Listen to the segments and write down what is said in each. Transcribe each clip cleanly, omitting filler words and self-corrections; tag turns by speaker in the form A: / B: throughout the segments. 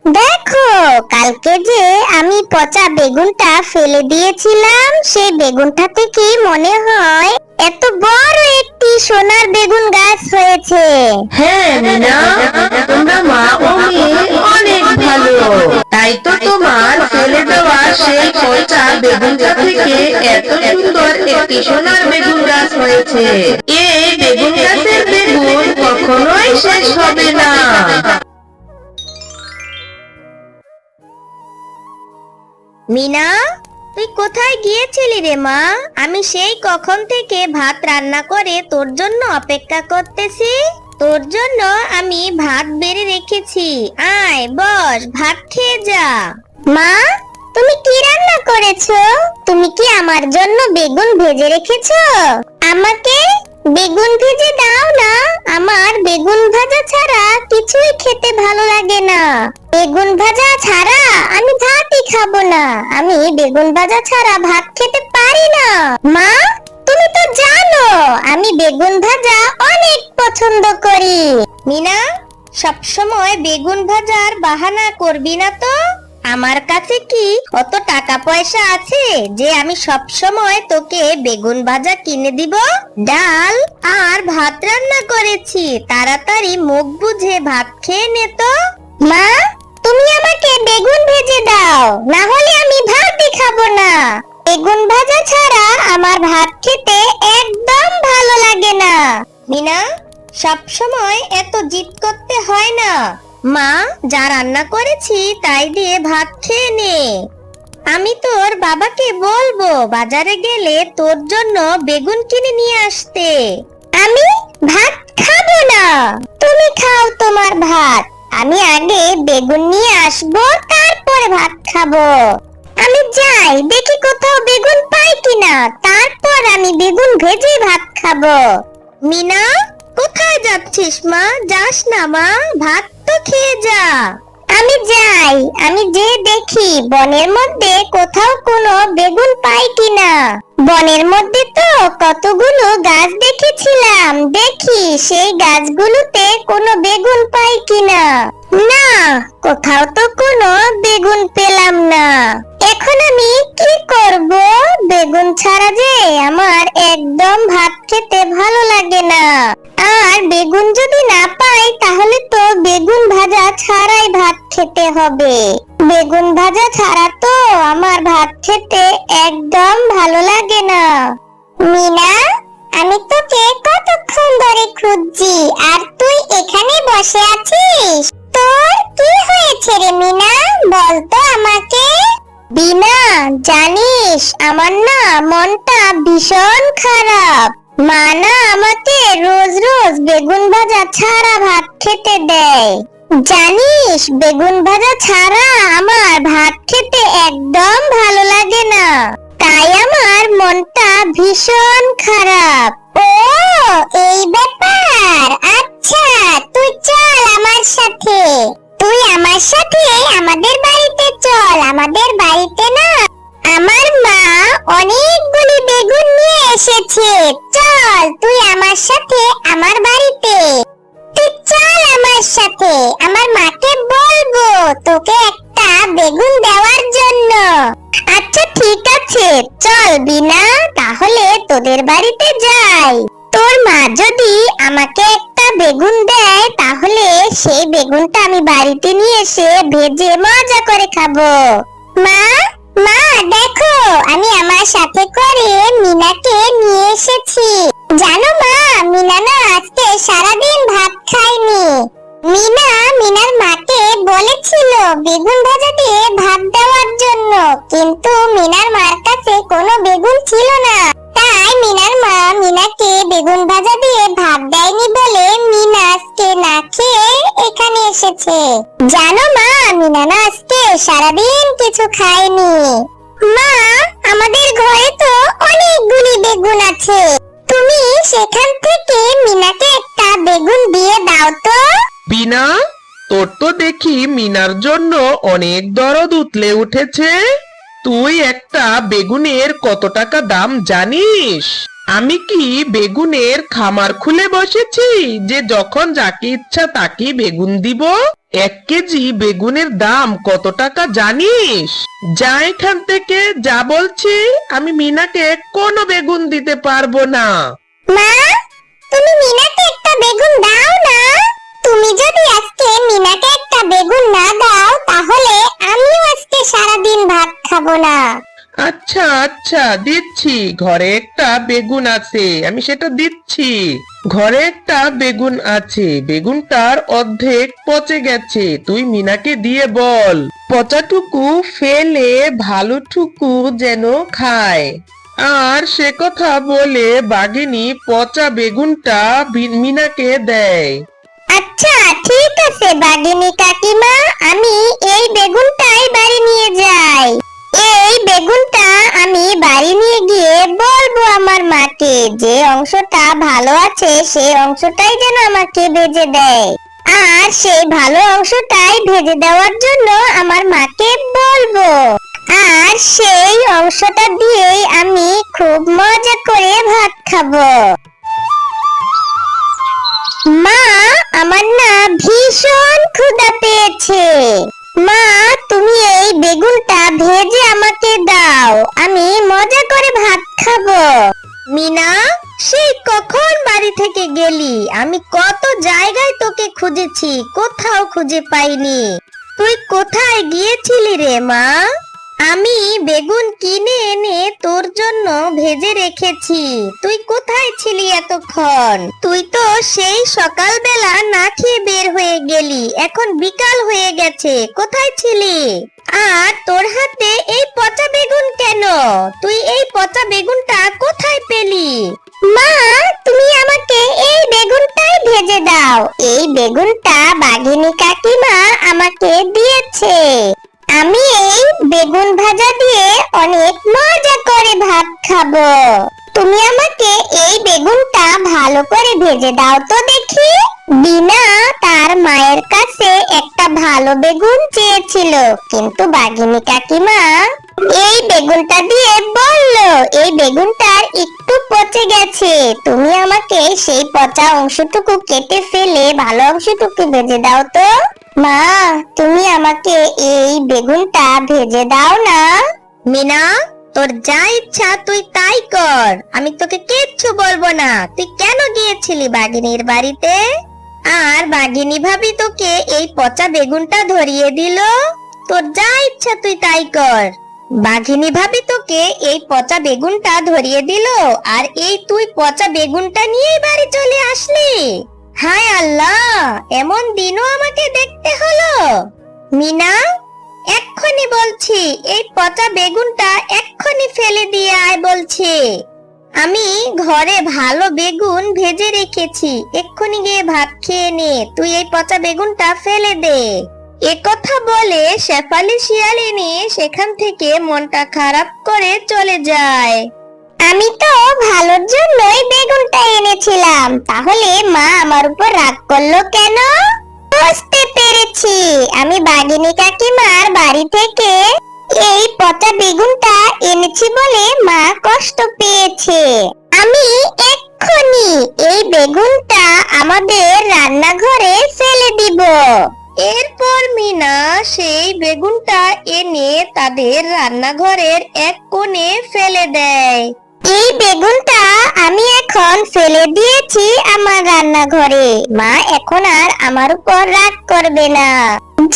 A: দেখো, কালকে যে আমি পচা বেগুনটা ফেলে দিয়েছিলাম, সেই বেগুনটা থেকে মনে হয় এত বড় একটি সোনার বেগুন গাছ হয়েছে।
B: হ্যাঁ মিনা, তোমরা মা ও মেয়ে অনেক ভালো। তাই তো তোমার ফেলে দেওয়া সেই পচা বেগুনটা থেকে এত সুন্দর একটি সোনার বেগুন গাছ হয়েছে। এই বেগুন গাছের বেগুন কখনোই শেষ হবে না।
A: মিনা, তুই কোথায় গিয়েছিলি রে মা? আমি সেই কখন থেকে ভাত রান্না করে তোর জন্য অপেক্ষা করতেছি। তোর জন্য আমি ভাত বেড়ে রেখেছি, আয় বস, ভাত খেয়ে যা। মা, তুমি কি রান্না করেছো? তুমি কি আমার জন্য বেগুন ভেজে রেখেছো? আমাকে বেগুন ভেজে দাও না, আমার বেগুন ভাজা ছাড়া কিছুই খেতে ভালো লাগে না। বেগুন ভাজা ছাড়া আমি ভাতই খাবো না। আমি বেগুন ভাজা ছাড়া ভাত খেতে পারি না। মা, তুমি তো জানো আমি বেগুন ভাজা অনেক পছন্দ করি। মিনা, সবসময় বেগুন ভাজার বাহানা করবি না তো। আমার কাছে কি কত টাকা পয়সা আছে যে আমি সব সময় তোকে বেগুন ভাজা কিনে দিব? ডাল আর ভাত রান্না করেছি, তাড়াতাড়ি মুখ বুঝে ভাত খেয়ে নে তো। মা, তুমি আমাকে বেগুন ভেজে দাও, না হলে আমি ভাতই খাবো না। বেগুন ভাজা ছাড়া আমার ভাত খেতে একদম ভালো লাগে না। মিনা, সব সময় এত জিদ করতে হয় না। মা, যা রান্না করেছি তাই দিয়ে ভাত খেয়ে নে। আমি তোর বাবাকে বলবো বাজারে গেলে তোর জন্য বেগুন কিনে নিয়ে আসতে। আমি ভাত খাবো না। তুমি খাও তোমার ভাত, আমি আগে বেগুন নিয়ে আসবো, তারপরে ভাত খাবো। আমি যাই দেখি কোথাও বেগুন পাই কিনা, তারপর আমি বেগুন ভেজে ভাত খাবো। মিনা, কোথায় যাচ্ছিস মা? যাস না মা, ভাত তো খেয়ে যা। আমি যাই, আমি যে দেখি বনের মধ্যে কোথাও কোনো বেগুন পাই কিনা। বনের মধ্যে তো কতগুলো গাছ দেখেছিলাম, দেখি সেই গাছগুলোতে কোনো বেগুন পাই কিনা। না, কোথাও তো কোনো বেগুন পেলাম না। এখন আমি কি করব? বেগুন ছাড়া যে আমার একদম ভাত খেতে ভালো লাগে না। আর বেগুন যদি না পাই তাহলে তো বেগুন ভাজা ছাড়াই ভাত খেতে হবে। বেগুন ভাজা ছাড়া তো আমার ভাত খেতে একদম ভালো লাগে না। মিনা, আমি তোকে কতক্ষণ ধরে খুঁজছি, আর তুই এখানে বসে আছিস। তোর কি হয়েছে রে মিনা, বল তো আমাকে। বিনা, জানিস আমার না মনটা ভীষণ খারাপ। মা না আমাকে রোজ রোজ বেগুন ভাজা ছাড়া ভাত খেতে দেয়। জানিস বেগুন ভাজা ছাড়া আমার ভাত খেতে একদম ভালো লাগে না। তাই আমার মনটা ভীষণ খারাপ। ও, এই ব্যাপার। আচ্ছা, তুই চল আমার সাথে। তুই আমার সাথে আমাদের বাড়িতে চল। আমাদের বাড়িতে না আমার মা অনেকগুলি বেগুন নিয়ে এসেছে। চল তুই আমার সাথে আমার বাড়িতে। তুই চল আমার সাথে, আমার মাকে বলবো তোকে একটা বেগুন দেওয়ার জন্য। আচ্ছা ঠিক আছে, চল বিনা, তাহলে তোদের বাড়িতে যাই। তোর মা যদি আমাকে একটা বেগুন দেয় তাহলে সেই বেগুনটা আমি বাড়িতে নিয়ে এসে ভেজে মজা করে খাবো। মা, মা দেখো, আমি আমার সাথে করে মিনাকে নিয়ে এসেছি। জানো মা, মিনা না আজকে সারাদিন ভাত খায়নি। মিনা মিনার মাকে বলেছিল বেগুন ভাজা দিয়ে ভাত দেওয়ার জন্য, কিন্তু মিনার মার কাছে কোনো বেগুন ছিল না। তাই মিনার মা মিনাকে বেগুন ভাজা দিয়ে ভাত দেয়নি বলে মিনা আজকে না খেয়ে এখানে এসেছে। জানো মা, মিনা না আজকে সারাদিন কিছু খায়নি। মা, আমাদের ঘরে তো অনেকগুলি বেগুন আছে, তুমি সেখান থেকে মিনাকে একটা বেগুন দিয়ে দাও তো।
B: বিনা, তোর তো দেখি মিনার জন্য অনেক দরদ উতলে উঠেছে। তুই একটা বেগুনের কত টাকা দাম জানিস? আমি কি বেগুনের খামার খুলে বসেছি যে যখন যাকে ইচ্ছা তাকে বেগুন দিব?
C: 1 কেজি বেগুনের দাম কত টাকা জানিস? যা এখান থেকে, যা বলছি। আমি মিনাকে কোনো বেগুন দিতে পারবো না।
A: মা, তুমি মিনাকে একটা বেগুন দাও না। তুমি যদি আজকে মিনাকে একটা বেগুন না দাও, তাহলে আমিও আজকে সারাদিন ভাত খাবো না।
C: আচ্ছা আচ্ছা, দিচ্ছি। ঘরে একটা বেগুন আছে, আমি সেটা দিচ্ছি। ঘরে একটা বেগুন আছে, বেগুনটার অর্ধেক পচে গেছে। তুই মিনাকে দিয়ে বল, পচাটুকু ফেলে ভালোটুকু যেন খায়। আর সে কথা বলে বাঘিনী পচা বেগুনটা মিনাকে দেয়।
A: আচ্ছা, ঠিক আছে বাঘিনী কাকিমা, আমি এই বেগুনটাই বাড়ি নিয়ে যাই। এই বেগুনটা আমি বাড়ি নিয়ে গিয়ে বলবো আমার মাকে যে অংশটা ভালো আছে সেই অংশটাই যেন আমাকে ভেজে দেয়। আর সেই ভালো অংশটাই ভেজে দেওয়ার জন্য আমার মাকে বলবো। আর সেই অংশটা দিয়েই আমি খুব মজা করে ভাত খাবো। মা, আমার না ভীষণ ক্ষুধা পেয়েছে। মা, তুমি এই বেগুনটা ভেজে আমাকে দাও, আমি মজা করে ভাত খাবো। মিনা, সেই কখন বাড়ি থেকে গেলি? আমি কত জায়গায় তোকে খুঁজেছি, কোথাও খুঁজে পাইনি। তুই কোথায় গিয়েছিলি রে মা? আমি বেগুন কিনে এনে তোর জন্য ভেজে রেখেছি। তুই কোথায় ছিলি এতক্ষণ? তুই তো সেই সকালবেলা না খেয়ে বের হয়ে গেলি, এখন বিকাল হয়ে গেছে। কোথায় ছিলি? আর তোর হাতে এই পচা বেগুন কেন? তুই এই পচা বেগুনটা কোথায় পেলি? মা, তুমি আমাকে এই বেগুনটাই ভেজে দাও। এই বেগুনটা বাঘিনী কাকিমা আমাকে দিয়েছে। আমি এই বেগুন ভাজা দিয়ে অনেক মজা করে ভাত খাবো। তুমি আমাকে এই বেগুনটা ভালো করে ভেজে দাও তো দেখি। বিনা তার মায়ের কাছে একটা ভালো বেগুন চেয়েছিল, কিন্তু বাঘিনী কাকিমা এই বেগুনটা দিয়ে বলল এই বেগুনটার একটু পচে গেছে। তুমি আমাকে সেই পচা অংশটুকু কেটে ফেলে ভালো অংশটুকু ভেজে দাও তো। মা, তুমি আমাকে এই বেগুনটা ভেজে দাও না। মিনা, তোর যা ইচ্ছা তুই তাই কর, আমি তোকে কিচ্ছু বলবো না। তুই কেন গিয়েছিলি বাঘিনীর বাড়িতে? আর বাঘিনী ভাবি তোকে এই পচা বেগুনটা ধরিয়ে দিল? তোর যা ইচ্ছা তুই তাই কর। বাঘিনী ভাবি তোকে এই পচা বেগুনটা ধরিয়ে দিল, আর এই তুই পচা বেগুনটা নিয়ে বাড়ি চলে আসলি? হায় আল্লাহ, এমন দিনও আমাকে দেখতে হলো। মিনা, এক্ষুনি বলছি এই পচা বেগুনটা এক্ষুনি ফেলে দিয়ে আয় বলছি। আমি ঘরে ভালো বেগুন ভেজে রেখেছি, এক্ষুনি গিয়ে ভাত খেয়ে নে। তুই এই পচা বেগুনটা ফেলে দে। একথা বলে শেফালি শিয়ালিনী সেখান থেকে মনটা খারাপ করে চলে যায়। আমি তো ভালোর জন্যই বেগুনটা এনেছিলাম, তাহলে মা আমার উপর রাগ করলো কেন? বুঝতে পেরেছি, আমি বাঘিনী কাকিমার বাড়ি থেকে এই পচা বেগুনটা এনেছি বলে মা কষ্ট পেয়েছে। আমি এক্ষুনি এই বেগুনটা আমাদের রান্নাঘরে ফেলে দিব। এরপর মিনা সেই বেগুনটা এনে তাদের রান্নাঘরের এক কোণে ফেলে দেয়। এই বেগুনটা আমি এখন ফেলে দিয়েছি আমার রান্নাঘরে। মা এখন আর আমার উপর রাগ করবে না।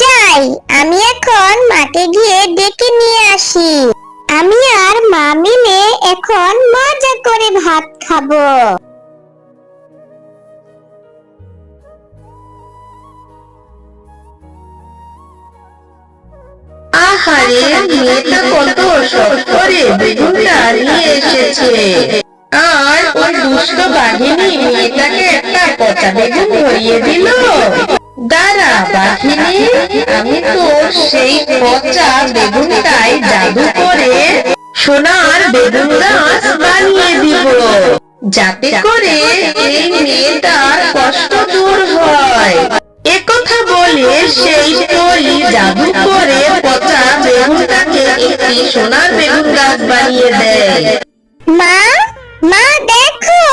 A: যাই, আমি এখন মাকে গিয়ে ডেকে নিয়ে আসি। আমি আর মা মিলে এখন মজা করে ভাত খাবো।
B: আহারে, মেয়েটা কত শখ করে বেগুনটা নিয়ে এসেছে, আর ওই দুষ্ট বাঘিনী মেয়েটাকে একটা পচা বেগুন ধরিয়ে দিল। দাঁড়া বাঘিনী, আমি তো সেই পচা বেগুনটাই জাদু করে সোনার বেগুন গাছ বানিয়ে দিব, যাতে করে এই মেয়েটার কষ্ট দূর হয়। একথা বলে সেই পরী জাদু করে পচা বেগুনটাকে একটি সোনার বেগুন গাছ বানিয়ে দেয়।
A: মা, মা দেখো,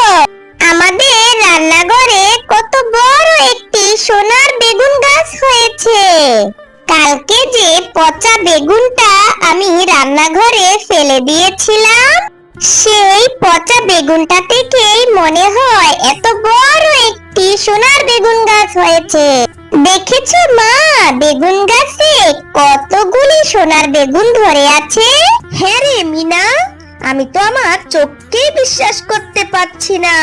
A: আমাদের রান্নাঘরে কত বড় একটি সোনার বেগুন গাছ গাছ হয়েছে। কালকে যে পচা বেগুনটা আমি রান্নাঘরে ফেলে দিয়েছিলাম, সেই পচা বেগুনটা থেকেই মনে হয় এত বড় একটি সোনার বেগুন গাছ হয়েছে। দেখেছো মা, বেগুন গাছে কতগুলি সোনার বেগুন ধরে আছে। হ্যাঁ রে মিনা, আমি তো আমার চোখকেই বিশ্বাস করতে পারছি না।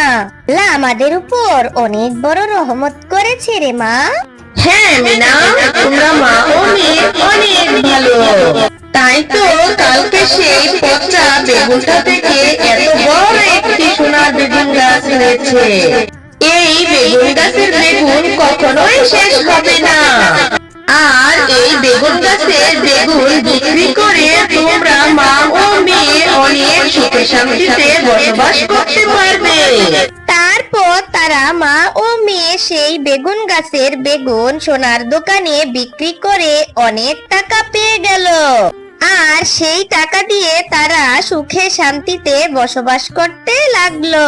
A: আল্লাহ আমাদের উপর অনেক বড় রহমত করেছে রে মা।
B: হ্যাঁ মিনা, তোমরা মা ও মেয়ে অনেক ভালো। তাই তো কালকে সেই পচা বেগুনটা থেকে এত বড় একটি সোনার বেগুন গাছ হয়েছে। এই বেগুন গাছের বেগুন কখনোই শেষ হবে না। আর এই বেগুন গাছের বেগুন বিক্রি করে তোমরা মা ও মেয়ে অনেক সুখে শান্তিতে বসবাস করতে পারবে।
A: তারপর তারা মা ও মেয়ে সেই বেগুন গাছের বেগুন সোনার দোকানে বিক্রি করে অনেক টাকা পেয়ে গেল। আর সেই টাকা দিয়ে তারা সুখে শান্তিতে বসবাস করতে লাগলো।